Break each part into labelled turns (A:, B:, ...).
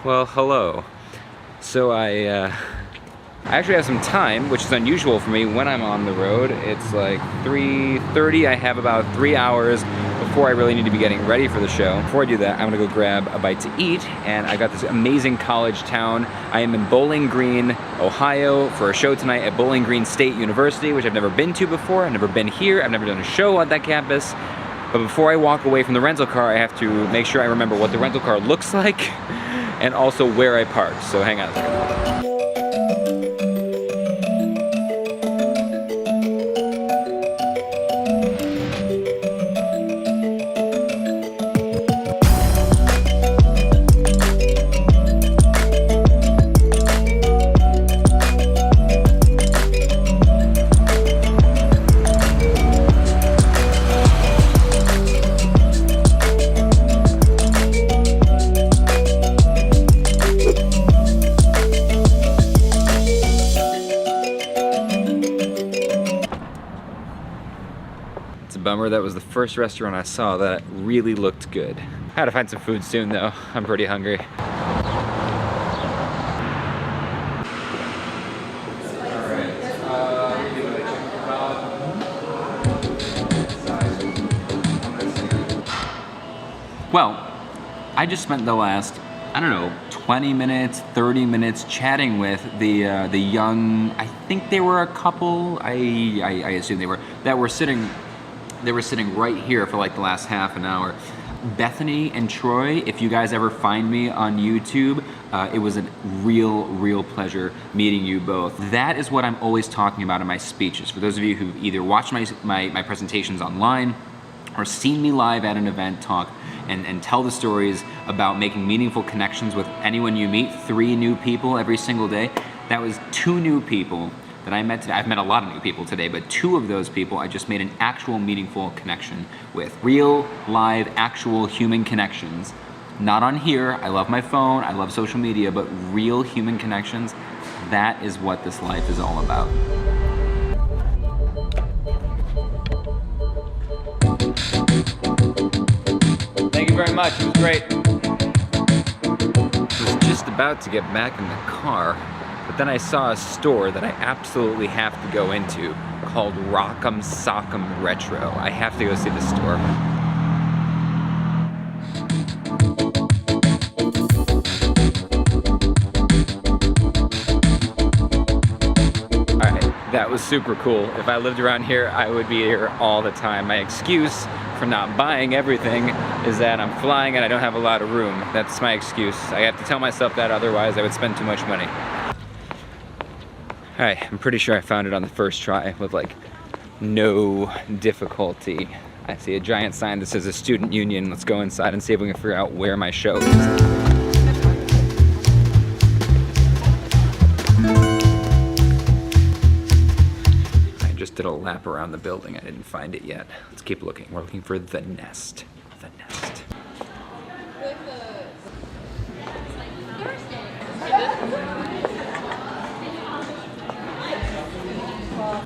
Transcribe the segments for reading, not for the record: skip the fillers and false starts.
A: Well, hello. So I actually have some time, which is unusual for me when I'm on the road. It's like 3:30. I have about 3 hours before I really need to be getting ready for the show. Before I do that, I'm gonna go grab a bite to eat, and I got this amazing college town. I am in Bowling Green, Ohio for a show tonight at Bowling Green State University, which I've never been to before. I've never been here. I've never done a show at that campus. But before I walk away from the rental car, I have to make sure I remember what the rental car looks like and also where I parked. So hang on a second. Bummer, that was the first restaurant I saw that really looked good. I had to find some food soon though. I'm pretty hungry. Well, I just spent the last, I don't know, 20 minutes, 30 minutes chatting with the young, I think they were a couple, I assume they were, that were sitting right here for like the last half an hour. Bethany and Troy, if you guys ever find me on YouTube, it was a real pleasure meeting you both. That is what I'm always talking about in my speeches. For those of you who've either watched my presentations online or seen me live at an event talk and tell the stories about making meaningful connections with anyone you meet, 3 new people every single day. That was 2 new people that I met today. I've met a lot of new people today, but 2 of those people I just made an actual meaningful connection with. Real, live, actual human connections. Not on here, I love my phone, I love social media, but real human connections, that is what this life is all about. Thank you very much, it was great. I was just about to get back in the car, but then I saw a store that I absolutely have to go into called Rock'em Sock'em Retro. I have to go see the store. Alright, that was super cool. If I lived around here, I would be here all the time. My excuse for not buying everything is that I'm flying and I don't have a lot of room. That's my excuse. I have to tell myself that, otherwise I would spend too much money. Alright, I'm pretty sure I found it on the first try with like no difficulty. I see a giant sign that says a student union. Let's go inside and see if we can figure out where my show is. I just did a lap around the building. I didn't find it yet. Let's keep looking. We're looking for the nest. The nest.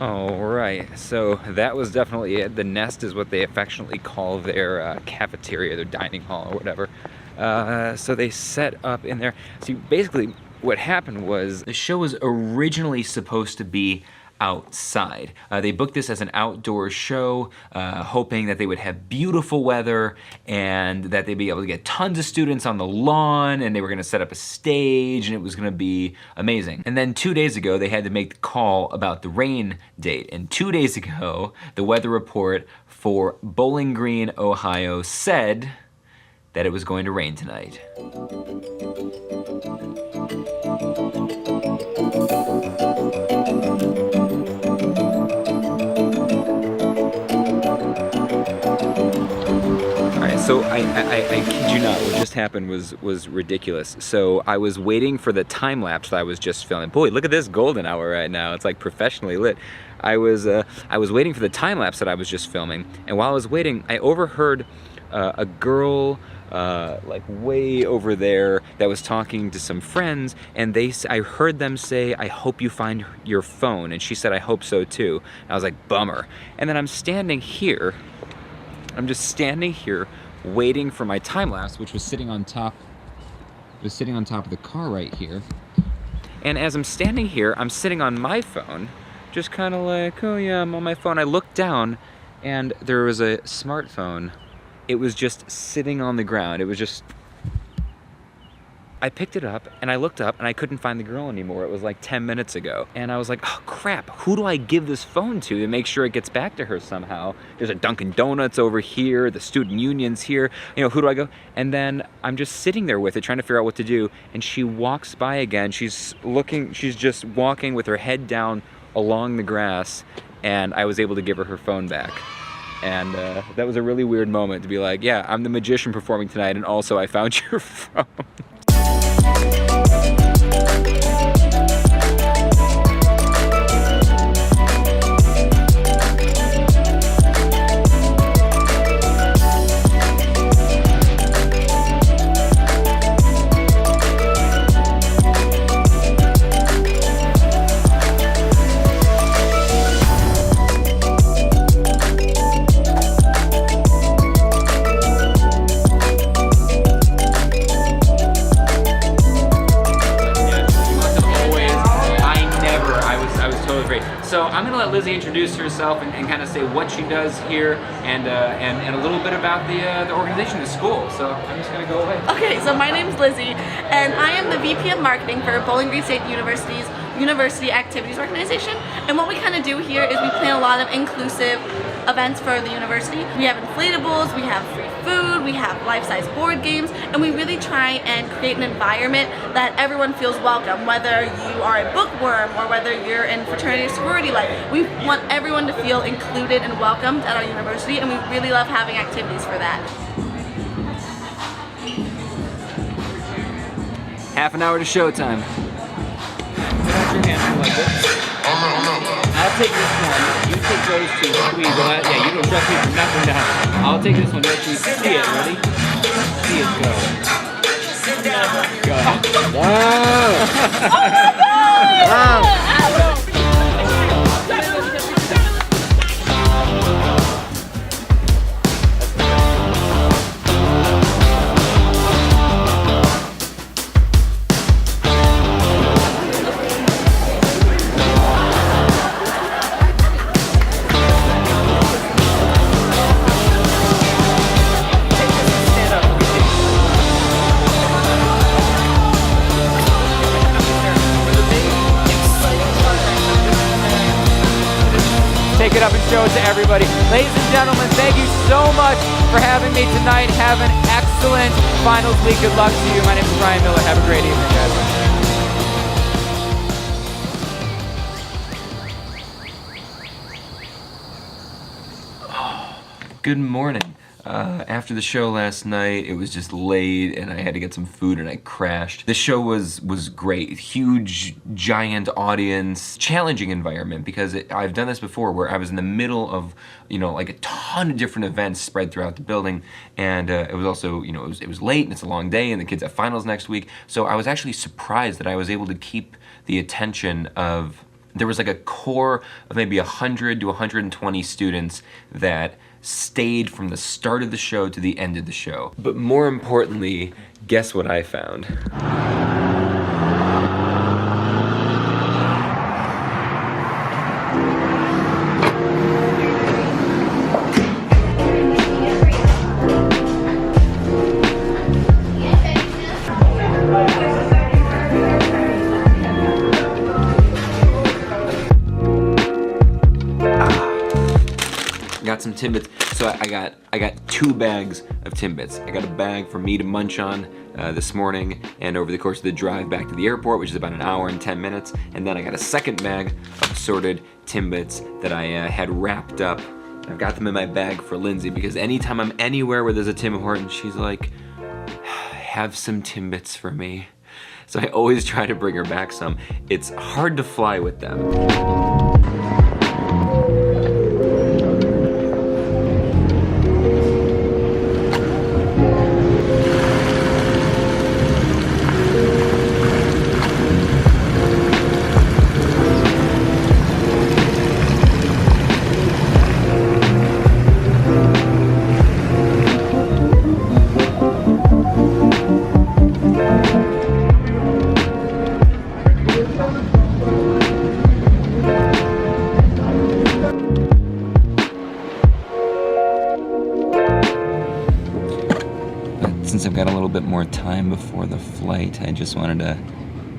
A: Alright, so that was definitely it. The nest is what they affectionately call their cafeteria, their dining hall or whatever. So they set up in there. See, basically what happened was the show was originally supposed to be outside. They booked this as an outdoor show, hoping that they would have beautiful weather and that they'd be able to get tons of students on the lawn, and they were gonna set up a stage and it was gonna be amazing. And then 2 days ago, they had to make the call about the rain date. And 2 days ago, the weather report for Bowling Green, Ohio said that it was going to rain tonight. So I kid you not, what just happened was ridiculous. So I was waiting for the time lapse that I was just filming. Boy, look at this golden hour right now. It's like professionally lit. I was waiting for the time lapse that I was just filming, and while I was waiting, I overheard a girl like way over there that was talking to some friends, and I heard them say, "I hope you find your phone," and she said, "I hope so too." And I was like, bummer. And then I'm standing here. I'm just standing here waiting for my time lapse, which was sitting on top was sitting on top of the car right here. And as I'm standing here, I'm sitting on my phone, just kind of like, oh yeah, I'm on my phone. I looked down and there was a smartphone. It was just sitting on the ground. It was just, I picked it up and I looked up and I couldn't find the girl anymore. It was like 10 minutes ago. And I was like, oh crap, who do I give this phone to make sure it gets back to her somehow? There's a Dunkin' Donuts over here, the student union's here, you know, who do I go? And then I'm just sitting there with it, trying to figure out what to do. And she walks by again. She's just walking with her head down along the grass. And I was able to give her phone back. And that was a really weird moment to be like, yeah, I'm the magician performing tonight, and also I found your phone. So I'm gonna let Lizzy introduce herself and kind of say what she does here and a little bit about the organization, the school. So I'm just gonna go away.
B: Okay, so my name's Lizzy, and I am the VP of Marketing for Bowling Green State University's University Activities Organization. And what we kind of do here is we plan a lot of inclusive events for the university. We have inflatables, we have free food, we have life-size board games, and we really try and create an environment that everyone feels welcome, whether you are a bookworm or whether you're in fraternity or sorority life. We want everyone to feel included and welcomed at our university, and we really love having activities for that.
A: Half an hour to showtime. Put out your hands like this. I'll take this one. You take those two. Squeeze. Yeah, you don't trust me from nothing down. I'll take this one. Let you see it. Ready? See it go. Go ahead. Wow. Wow. Take it up and show it to everybody. Ladies and gentlemen, thank you so much for having me tonight. Have an excellent finals week. Good luck to you. My name is Ryan Miller. Have a great evening, guys. Good morning. After the show last night, it was just late and I had to get some food and I crashed. The show was great. Huge, giant audience, challenging environment because I've done this before where I was in the middle of, you know, like a ton of different events spread throughout the building, and it was also, you know, it was late and it's a long day and the kids have finals next week. So I was actually surprised that I was able to keep the attention of, there was like a core of maybe 100 to 120 students that stayed from the start of the show to the end of the show. But more importantly, guess what I found? Got some Timbits. So I got 2 bags of Timbits. I got a bag for me to munch on this morning and over the course of the drive back to the airport, which is about an hour and 10 minutes. And then I got a second bag of assorted Timbits that I had wrapped up. I've got them in my bag for Lindsay because anytime I'm anywhere where there's a Tim Hortons, she's like, have some Timbits for me. So I always try to bring her back some. It's hard to fly with them. since I've got a little bit more time before the flight, I just wanted to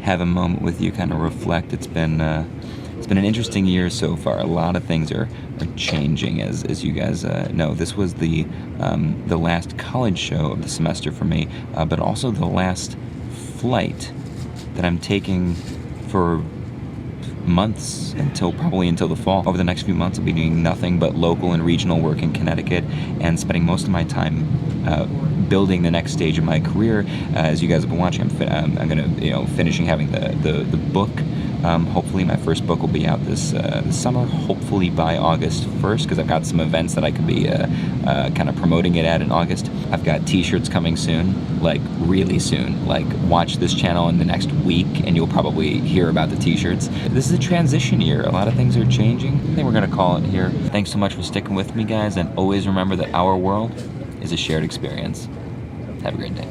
A: have a moment with you, kind of reflect. It's been an interesting year so far. A lot of things are changing, as you guys know. This was the last college show of the semester for me, but also the last flight that I'm taking for months, probably until the fall. Over the next few months, I'll be doing nothing but local and regional work in Connecticut and spending most of my time building the next stage of my career. As you guys have been watching, I'm gonna, finishing having the book. Hopefully my first book will be out this summer, hopefully by August 1st, because I've got some events that I could be kind of promoting it at in August. I've got t-shirts coming soon, like really soon. Like, watch this channel in the next week and you'll probably hear about the t-shirts. This is a transition year. A lot of things are changing. I think we're gonna call it here. Thanks so much for sticking with me, guys, and always remember that our world is a shared experience. Have a great day.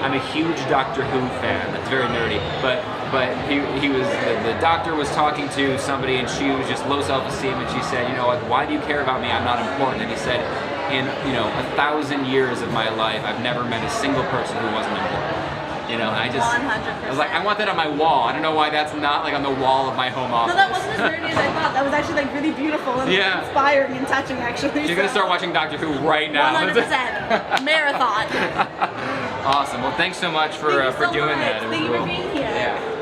A: I'm a huge Doctor Who fan. That's very nerdy, but he was, the doctor was talking to somebody and she was just low self-esteem, and she said, like, why do you care about me? I'm not important. And he said, in 1,000 years of my life, I've never met a single person who wasn't important. And I just, 100%. I was like, I want that on my wall. I don't know why that's not like on the wall of my home office.
B: No, that wasn't as nerdy as I thought. That was actually like really beautiful and inspiring and touching, actually.
A: You're gonna start watching Doctor Who right now.
B: 100%. Marathon.
A: Awesome. Well, thanks so much for doing that.
B: Thank you for being here.
A: Yeah.